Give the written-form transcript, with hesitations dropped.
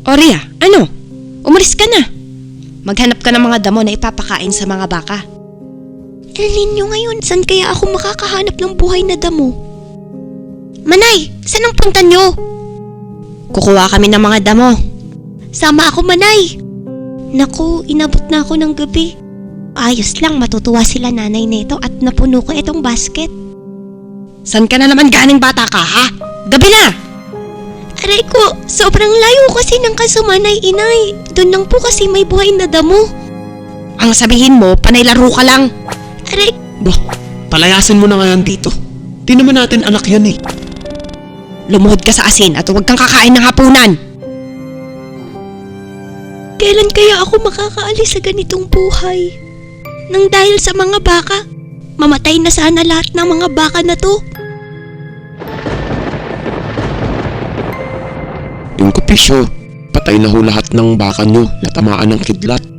Oria, ano? Umalis ka na. Maghanap ka ng mga damo na ipapakain sa mga baka. El Nino ngayon, saan kaya ako makakahanap ng buhay na damo? Manay, saan ang punta nyo? Kukuha kami ng mga damo. Sama ako, Manay. Naku, inabot na ako ng gabi. Ayos lang, matutuwa sila nanay nito at napuno ko itong basket. San ka na naman ganing bata ka, ha? Gabi na! Aray ko, sobrang layo kasi ng kasumanay, inay. Doon lang po kasi may buhay na damo. Ang sabihin mo, panay laro ka lang. Aray, Bah, palayasin mo na nga yan dito. Di naman natin anak yan eh. Lumuhod ka sa asin at huwag kang kakain ng hapunan. kailan kaya ako makakaalis sa ganitong buhay? Nang dahil sa mga baka, mamatay na sana lahat ng mga baka na to. Yung kupisyo, patay na ho lahat ng baka nyo na tamaan ng kidlat.